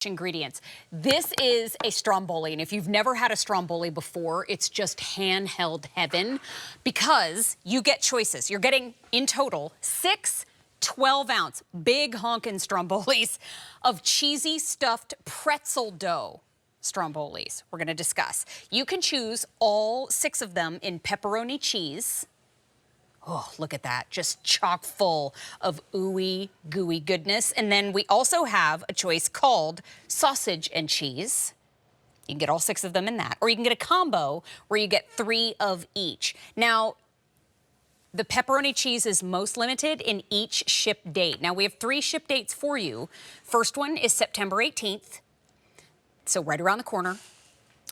ingredients. This is a Stromboli, and if you've never had a Stromboli before, it's just handheld heaven because you get choices. You're getting, in total, 6 12-ounce big honkin' Strombolis of cheesy stuffed pretzel dough Strombolis we're going to discuss. You can choose all 6 of them in pepperoni cheese. Oh, look at that. Just chock full of ooey, gooey goodness. And then we also have a choice called sausage and cheese. You can get all 6 of them in that. Or you can get a combo where you get 3 of each. Now, the pepperoni cheese is most limited in each ship date. Now, we have 3 ship dates for you. First one is September 18th, so right around the corner.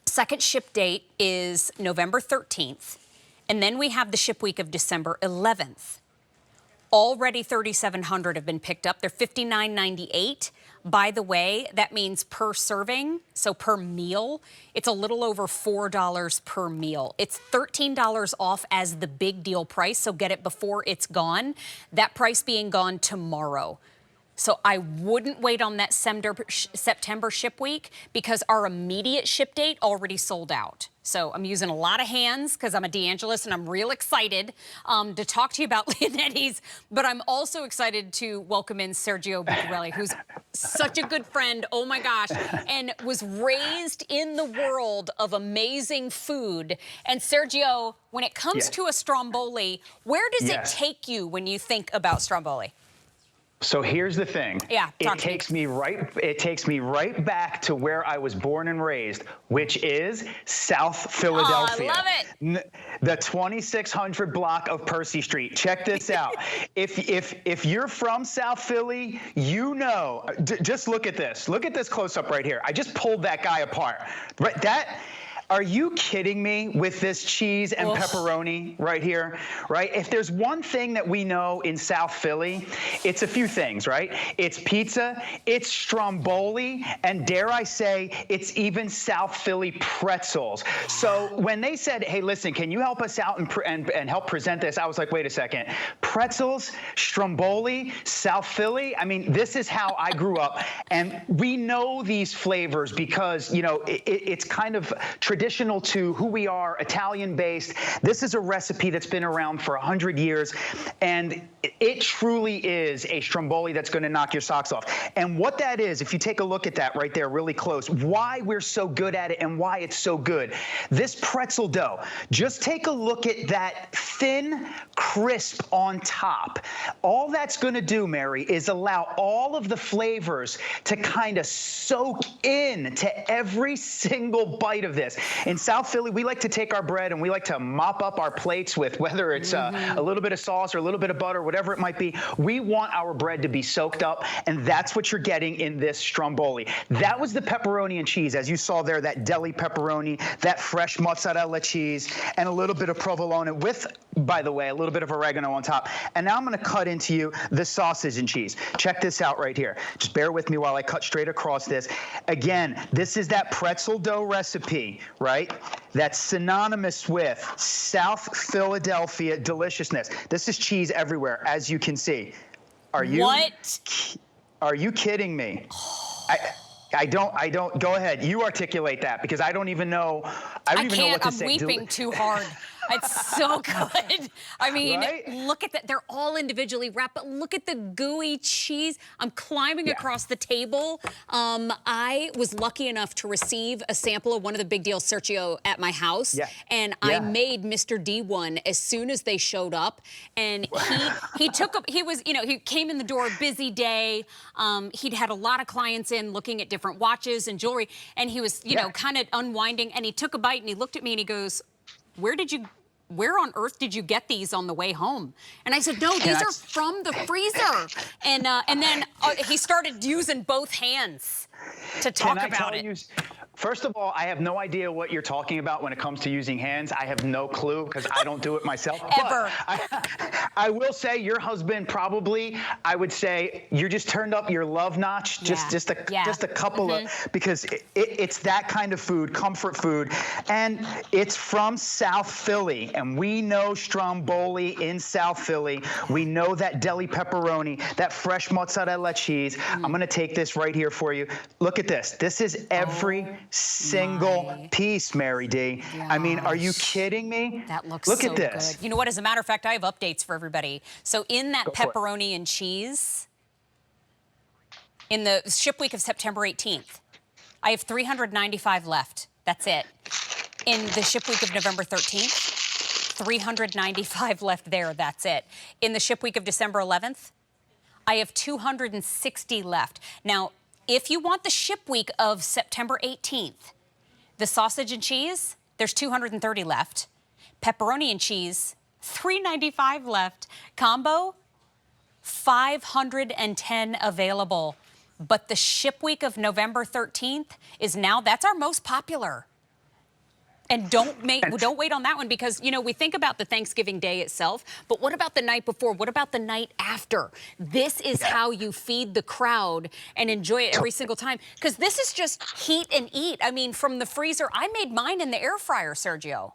Second ship date is November 13th. And then we have the ship week of December 11th. Already 3,700 have been picked up. They're $59.98. By the way, that means per serving, so per meal, it's a little over $4 per meal. It's $13 off as the big deal price, so get it before it's gone. That price being gone tomorrow. So I wouldn't wait on that September ship week because our immediate ship date already sold out. So I'm using a lot of hands because I'm a DeAngelis and I'm real excited to talk to you about Leonetti's, but I'm also excited to welcome in Sergio Bucarelli, who's such a good friend, oh my gosh, and was raised in the world of amazing food. And Sergio, when it comes to a Stromboli, where does it take you when you think about Stromboli? So here's the thing. It takes me right back to where I was born and raised, which is South Philadelphia. Oh, I love it. The 2600 block of Percy Street. Check this out. If you're from South Philly, you know, just look at this. Look at this close up right here. I just pulled that guy apart. Right, are you kidding me with this cheese and pepperoni right here, right? If there's one thing that we know in South Philly, it's a few things, right? It's pizza, it's Stromboli, and dare I say, it's even South Philly pretzels. So when they said, hey, listen, can you help us out and help present this? I was like, wait a second. Pretzels, Stromboli, South Philly? I mean, this is how I grew up. And we know these flavors because, you know, it's kind of traditional to who we are, Italian-based. This is a recipe that's been around for 100 years, and it truly is a Stromboli that's going to knock your socks off. And what that is, if you take a look at that right there really close, why we're so good at it and why it's so good. This pretzel dough, just take a look at that thin, crisp on top. All that's going to do, Mary, is allow all of the flavors to kind of soak in to every single bite of this. In South Philly, we like to take our bread and we like to mop up our plates with whether it's a little bit of sauce or a little bit of butter, whatever it might be. We want our bread to be soaked up, and that's what you're getting in this Stromboli. That was the pepperoni and cheese, as you saw there, that deli pepperoni, that fresh mozzarella cheese, and a little bit of provolone with, by the way, a little bit of oregano on top. And now I'm going to cut into you the sausage and cheese. Check this out right here. Just bear with me while I cut straight across this. Again, this is that pretzel dough recipe, right? That's synonymous with South Philadelphia deliciousness. This is cheese everywhere, as you can see. Are you kidding me? I don't. Go ahead. You articulate that because I don't even know. I don't even know what to say. I'm weeping too hard. It's so good. I mean, look at that. They're all individually wrapped, but look at the gooey cheese. I'm climbing across the table. I was lucky enough to receive a sample of one of the big deal Sergio at my house, and I made Mr. D one as soon as they showed up. And he came in the door, busy day. He'd had a lot of clients in looking at different watches and jewelry, and he was, kind of unwinding. And he took a bite and he looked at me and he goes, where on earth did you get these on the way home? And I said, no, these are from the freezer. And then he started using both hands to talk about it. First of all, I have no idea what you're talking about when it comes to using hands. I have no clue because I don't do it myself. Ever. I will say your husband probably, I would say, you just turned up your love notch, just a couple of, because it's that kind of food, comfort food. And it's from South Philly. And we know Stromboli in South Philly. We know that deli pepperoni, that fresh mozzarella cheese. I'm going to take this right here for you. Look at this. This is every single piece, Mary D. I mean, are you kidding me? That looks Look so at this. good. You know what? As a matter of fact, I have updates for everybody. So in that pepperoni and cheese, in the ship week of September 18th, I have 395 left. That's it. In the ship week of November 13th, 395 left there. That's it. In the ship week of December 11th, I have 260 left. Now, if you want the ship week of September 18th, the sausage and cheese, there's 230 left. Pepperoni and cheese, 395 left. Combo, 510 available. But the ship week of November 13th is now, that's our most popular. And don't wait on that one because, you know, we think about the Thanksgiving day itself, but what about the night before? What about the night after? This is how you feed the crowd and enjoy it every single time because this is just heat and eat. I mean, from the freezer, I made mine in the air fryer, Sergio.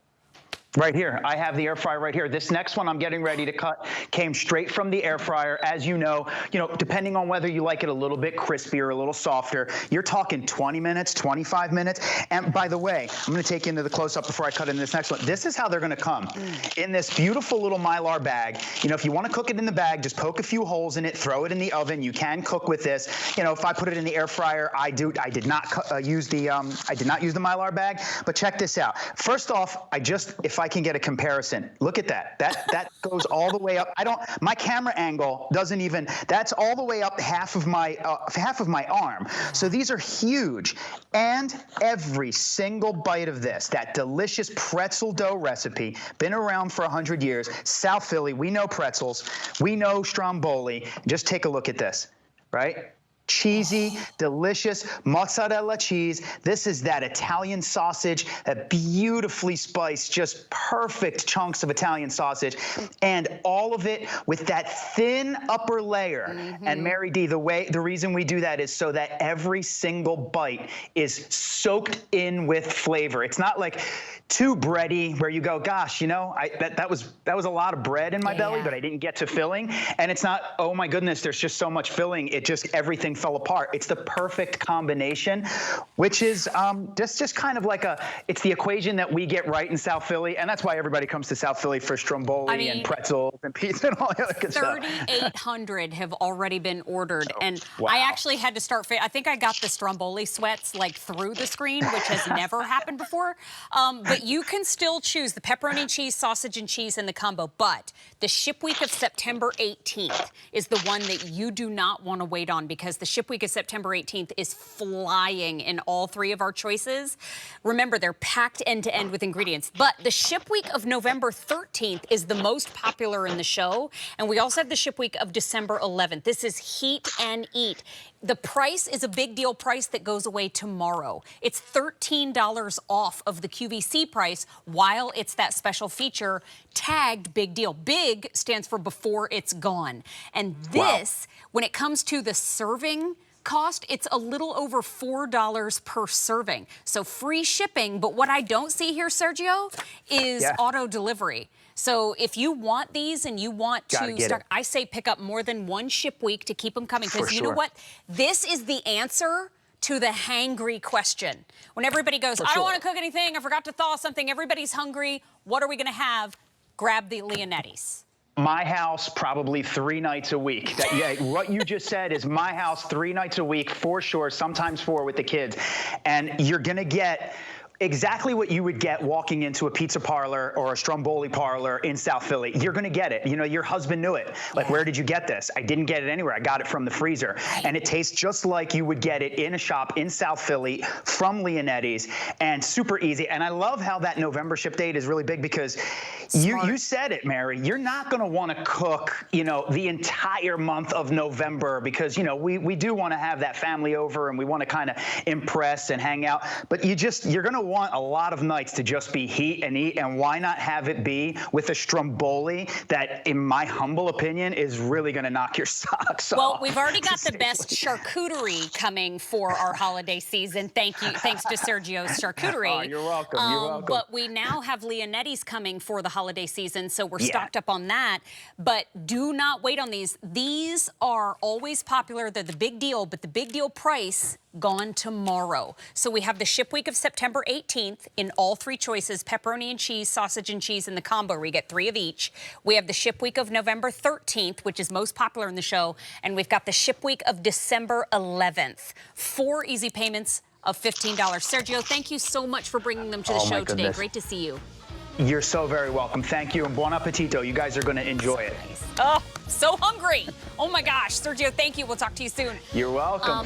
Right here. I have the air fryer right here. This next one I'm getting ready to cut came straight from the air fryer. As you know, depending on whether you like it a little bit crispy or a little softer, you're talking 20 minutes, 25 minutes. And by the way, I'm going to take you into the close-up before I cut into this next one. This is how they're going to come in this beautiful little Mylar bag. You know, if you want to cook it in the bag, just poke a few holes in it, throw it in the oven. You can cook with this. You know, if I put it in the air fryer, I did not use the Mylar bag. But check this out. First off, if I can get a comparison, look at that. That goes all the way up. My camera angle doesn't even. That's all the way up half of my arm. So these are huge, and every single bite of this, that delicious pretzel dough recipe, been around for 100 years. South Philly, we know pretzels, we know Stromboli. Just take a look at this, right? Cheesy, delicious mozzarella cheese. This is that Italian sausage, that beautifully spiced, just perfect chunks of Italian sausage, and all of it with that thin upper layer. And Mary D, the reason we do that is so that every single bite is soaked in with flavor. It's not like too bready where you go, gosh, you know, that was a lot of bread in my belly, but I didn't get to filling. And it's not, oh my goodness, there's just so much filling. It just, everything fell apart. It's the perfect combination, which is just kind of like it's the equation that we get right in South Philly. And that's why everybody comes to South Philly for Stromboli and pretzels and pizza and all the other good stuff. 3,800 have already been ordered. And I actually had to start, I think I got the Stromboli sweats like through the screen, which has never happened before. But you can still choose the pepperoni cheese, sausage and cheese, and the combo. But the ship week of September 18th is the one that you do not want to wait on because the ship week of September 18th is flying in all three of our choices. Remember, they're packed end to end with ingredients. But the ship week of November 13th is the most popular in the show. And we also have the ship week of December 11th. This is heat and eat. The price is a big deal price that goes away tomorrow. It's $13 off of the QVC price while it's that special feature tagged big deal. Big stands for before it's gone. And this, when it comes to the serving cost, it's a little over $4 per serving. So free shipping. But what I don't see here, Sergio, is auto delivery. So if you want these and you want to start, I say pick up more than one ship week to keep them coming. Because you know what? This is the answer to the hangry question. When everybody goes, I don't want to cook anything, I forgot to thaw something, everybody's hungry, what are we going to have? Grab the Leonettis. My house probably 3 nights a week. What you just said is my house 3 nights a week for sure, sometimes 4 with the kids. And you're going to get exactly what you would get walking into a pizza parlor or a Stromboli parlor in South Philly. You're going to get it. You know, your husband knew it. Like, where did you get this? I didn't get it anywhere. I got it from the freezer. And it tastes just like you would get it in a shop in South Philly from Leonetti's, and super easy. And I love how that November ship date is really big, because you said it, Mary. You're not going to want to cook, you know, the entire month of November, because, you know, we do want to have that family over and we want to kind of impress and hang out. But you're going to want a lot of nights to just be heat and eat, and why not have it be with a Stromboli that, in my humble opinion, is really going to knock your socks off. Well, we've already got the best charcuterie coming for our holiday season. Thanks to Sergio's Charcuterie. Oh, you're welcome. You're welcome. But we now have Leonetti's coming for the holiday season, so we're stocked up on that. But do not wait on these. These are always popular. They're the big deal, but the big deal price gone tomorrow. So we have the ship week of September 18th in all three choices: pepperoni and cheese, sausage and cheese in the combo where you get 3 of each. We have the ship week of November 13th, which is most popular in the show, and we've got the ship week of December 11th. 4 easy payments of $15. Sergio, thank you so much for bringing them to the show today. Great to see you. You're so very welcome. Thank you, and buon appetito. You guys are going to enjoy it. Oh, so hungry. Oh my gosh. Sergio, thank you. We'll talk to you soon. You're welcome.